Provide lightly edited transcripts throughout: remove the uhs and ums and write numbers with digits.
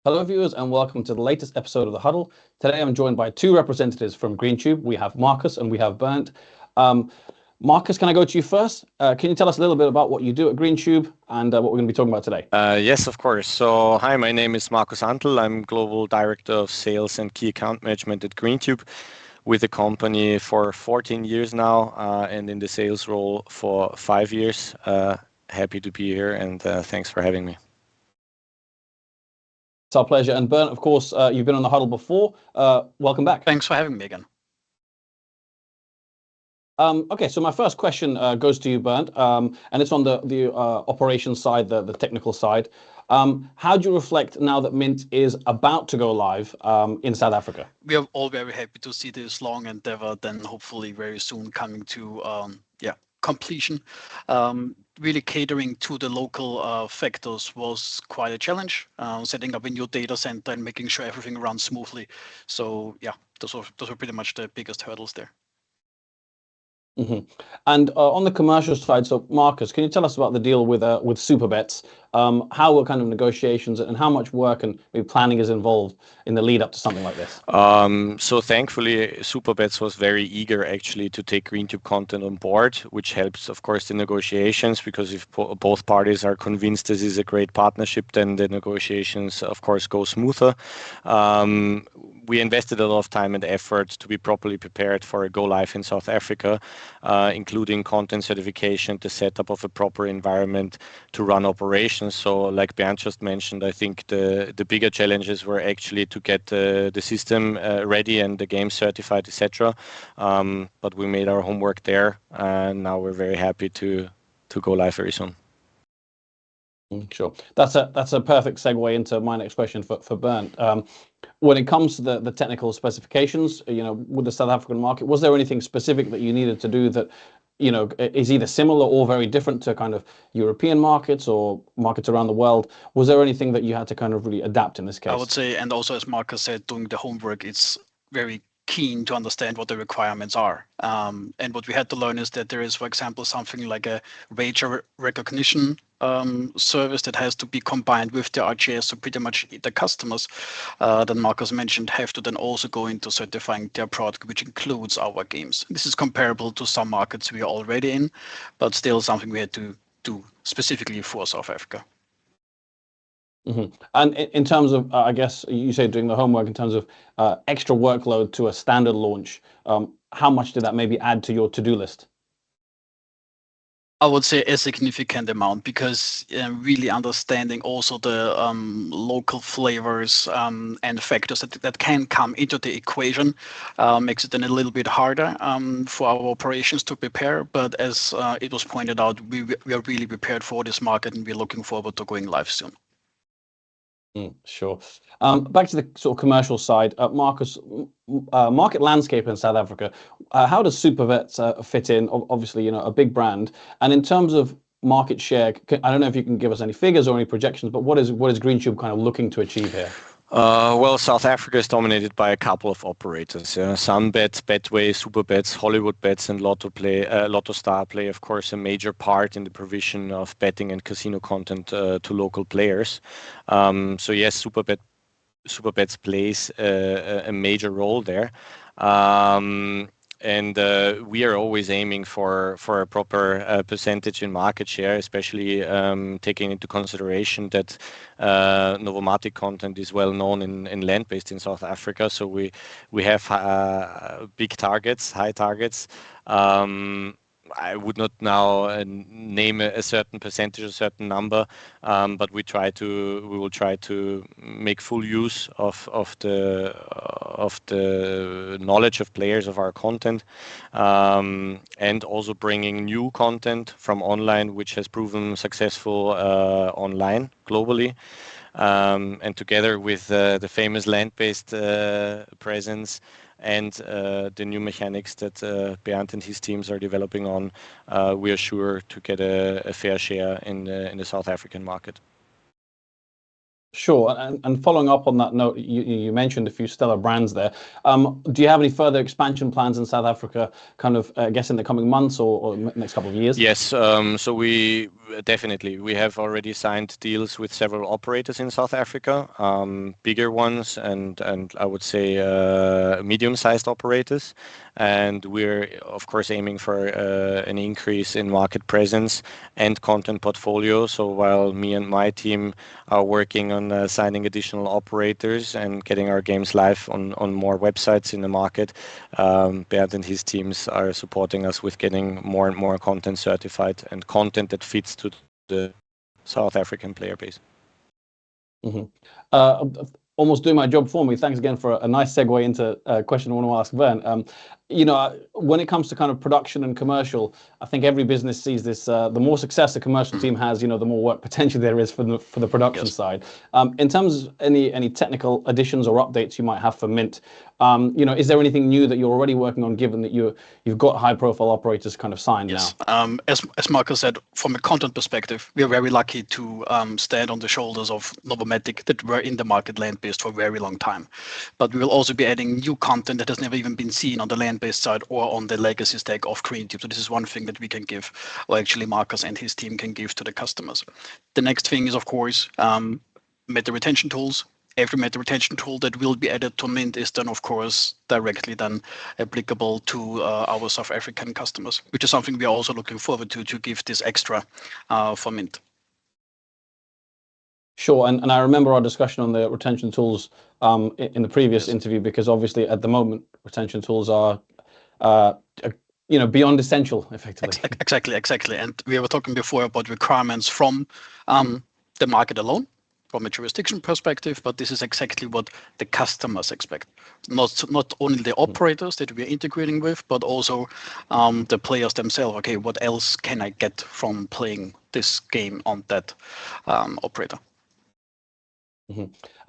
Hello, viewers, and welcome to the latest episode of the Huddle. Today, I'm joined by two representatives from Greentube. We have Markus and we have Bernd. Markus, can I go to you first? Can you tell us a little bit about what you do at Greentube and what we're going to be talking about today? Yes, of course. So, hi, my name is Markus Antl. I'm Global Director of Sales and Key Account Management at Greentube, with the company for 14 years now, and in the sales role for 5 years. Happy to be here, and thanks for having me. It's our pleasure. And Bernd, of course, you've been on the Huddle before. Welcome back. Thanks for having me again. Okay, so my first question goes to you, Bernd, and it's on the operations side, the technical side. How do you reflect now that Mynt is about to go live in South Africa? We are all very happy to see this long endeavor, then hopefully very soon coming to completion. Really catering to the local factors was quite a challenge. Setting up a new data center and making sure everything runs smoothly. So yeah, those were pretty much the biggest hurdles there. Mm-hmm. And on the commercial side, so Markus, can you tell us about the deal with Supabets? How were kind of negotiations and how much work and maybe planning is involved in the lead up to something like this? So thankfully, Supabets was very eager actually to take Greentube content on board, which helps, of course, the negotiations, because if both parties are convinced this is a great partnership, then the negotiations, of course, go smoother. We invested a lot of time and effort to be properly prepared for a go live in South Africa, including content certification, the setup of a proper environment to run operations. So like Bernd just mentioned, I think the bigger challenges were actually to get the system ready and the game certified, etc. But we made our homework there, and now we're very happy to go live very soon. Sure. That's a perfect segue into my next question for Bernd. When it comes to the technical specifications, with the South African market, was there anything specific that you needed to do that, is either similar or very different to kind of European markets or markets around the world? Was there anything that you had to kind of really adapt in this case? I would say, and also as Markus said, doing the homework, it's very keen to understand what the requirements are. And what we had to learn is that there is, for example, something like a rage recognition service that has to be combined with the RGS. So pretty much the customers that Markus mentioned have to then also go into certifying their product, which includes our games. This is comparable to some markets we are already in, but still something we had to do specifically for South Africa. Mm-hmm. And in terms of, I guess you say doing the homework in terms of extra workload to a standard launch, how much did that maybe add to your to-do list? I would say a significant amount, because really understanding also the local flavors and factors that can come into the equation makes it then a little bit harder for our operations to prepare. But as it was pointed out, we are really prepared for this market, and we're looking forward to going live soon. Sure. Back to the sort of commercial side, Markus, market landscape in South Africa. How does Supabets fit in? Obviously, a big brand. And in terms of market share, I don't know if you can give us any figures or any projections, but what is Greentube kind of looking to achieve here? Well, South Africa is dominated by a couple of operators. Sunbet, Betway, Supabets, Hollywood Bets, and Lotto Star play, of course, a major part in the provision of betting and casino content to local players. So yes, Supabets plays a major role there. And we are always aiming for a proper percentage in market share, especially taking into consideration that Novomatic content is well known in land-based in South Africa. So we have big targets, high targets. I would not now name a certain percentage, a certain number, but we will try to make full use of the knowledge of players of our content, and also bringing new content from online, which has proven successful online globally. And together with the famous land-based presence and the new mechanics that Bernd and his teams are developing on, we are sure to get a fair share in the South African market. Sure. And following up on that note, you mentioned a few stellar brands there. Do you have any further expansion plans in South Africa, kind of, I guess, in the coming months or next couple of years? Yes. So we definitely. We have already signed deals with several operators in South Africa, bigger ones and I would say medium-sized operators. And we're of course aiming for an increase in market presence and content portfolio. So while me and my team are working on signing additional operators and getting our games live on more websites in the market, Bernd and his teams are supporting us with getting more and more content certified and content that fits to the South African player base. Almost doing my job for me. Thanks again for a nice segue into a question I want to ask Bernd. When it comes to kind of production and commercial, I think every business sees this. The more success a commercial team has, the more work potentially there is for the production side. In terms of any technical additions or updates you might have for Mynt, is there anything new that you're already working on, given that you've got high-profile operators kind of signed now? As Markus said, from a content perspective, we are very lucky to stand on the shoulders of Novomatic that were in the market land-based for a very long time. But we will also be adding new content that has never even been seen on the land-based side or on the legacy stack of Greentube. So this is one thing that we can give, or actually Markus and his team can give to the customers. The next thing is, of course, meta retention tools. Every meta retention tool that will be added to Mynt is then, of course, directly then applicable to our South African customers, which is something we are also looking forward to give this extra for Mynt. Sure, and I remember our discussion on the retention tools in the previous interview, because obviously at the moment retention tools are beyond essential, effectively. Exactly. And we were talking before about requirements from the market alone, from a jurisdiction perspective, but this is exactly what the customers expect. Not only the operators that we are integrating with, but also the players themselves. Okay, what else can I get from playing this game on that operator?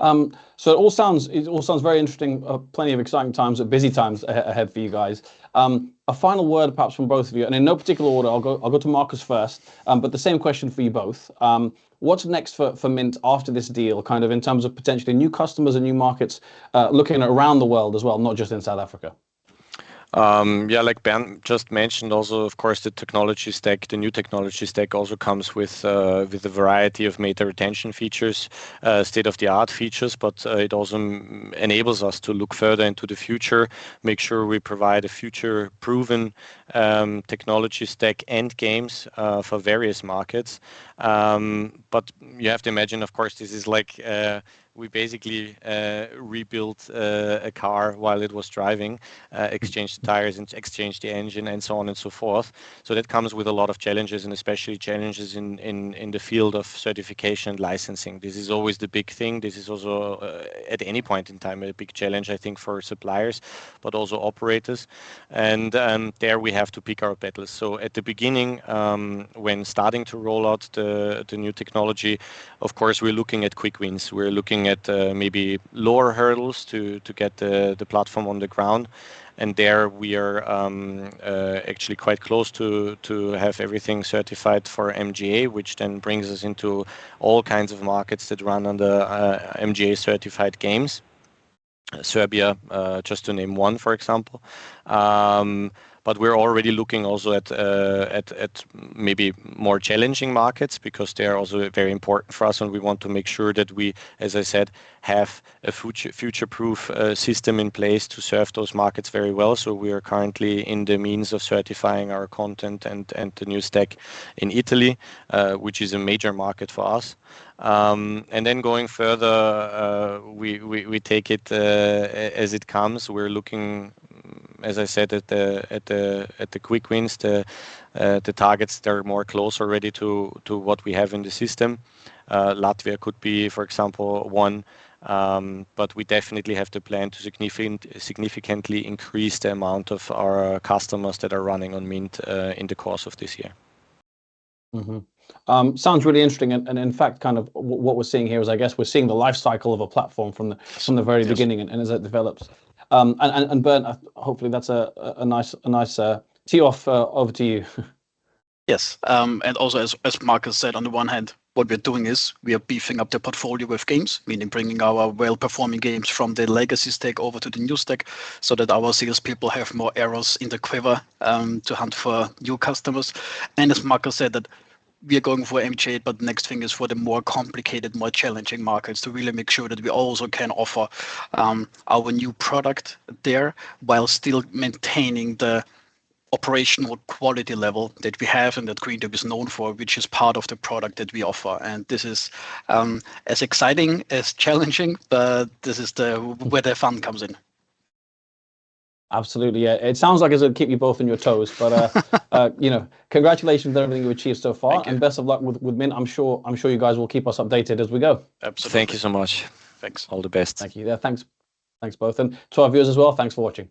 So it all sounds very interesting. Plenty of exciting times, busy times ahead for you guys. A final word, perhaps from both of you, and in no particular order. I'll go to Markus first. But the same question for you both. What's next for Mynt after this deal, kind of in terms of potentially new customers and new markets, looking around the world as well, not just in South Africa? Like Bernd just mentioned, also of course the new technology stack also comes with a variety of meta retention features, state-of-the-art features, but it also enables us to look further into the future, make sure we provide a future-proven technology stack and games for various markets. But you have to imagine, of course, this is like we basically rebuilt a car while it was driving, exchanged the tires and exchanged the engine and so on and so forth. So that comes with a lot of challenges, and especially challenges in the field of certification and licensing. This is always the big thing. This is also at any point in time a big challenge, I think, for suppliers, but also operators. And there we have to pick our battles. So at the beginning, when starting to roll out the new technology, of course, we're looking at quick wins. We're looking at maybe lower hurdles to get the platform on the ground. And there we are actually quite close to have everything certified for MGA, which then brings us into all kinds of markets that run under MGA certified games. Serbia, just to name one, for example. But we're already looking also at maybe more challenging markets, because they are also very important for us, and we want to make sure that we, as I said, have a future-proof system in place to serve those markets very well. So we are currently in the means of certifying our content and the new stack in Italy, which is a major market for us. And then going further, we take it as it comes. We're looking, as I said, at the quick wins, the targets that are more close already to what we have in the system. Latvia could be, for example, one. But we definitely have the plan to significantly increase the amount of our customers that are running on Mynt in the course of this year. Sounds really interesting, and in fact, kind of what we're seeing here is, I guess, we're seeing the life cycle of a platform from the very beginning, and as it develops. And Bernd, hopefully that's a nice tee off over to you. Yes, and also as Markus said, on the one hand, what we're doing is we are beefing up the portfolio with games, meaning bringing our well-performing games from the legacy stack over to the new stack, so that our salespeople have more arrows in the quiver to hunt for new customers. And as Markus said, that we are going for MJ8, but the next thing is for the more complicated, more challenging markets to really make sure that we also can offer our new product there while still maintaining the operational quality level that we have and that Greentube is known for, which is part of the product that we offer. And this is as exciting as challenging, but this is where the fun comes in. Absolutely, yeah. It sounds like it's going to keep you both on your toes, but congratulations on everything you achieved so far, and best of luck with Mynt. I'm sure you guys will keep us updated as we go. Absolutely. Thank you so much. Thanks. All the best. Thank you. Yeah, thanks both, and to our viewers as well. Thanks for watching.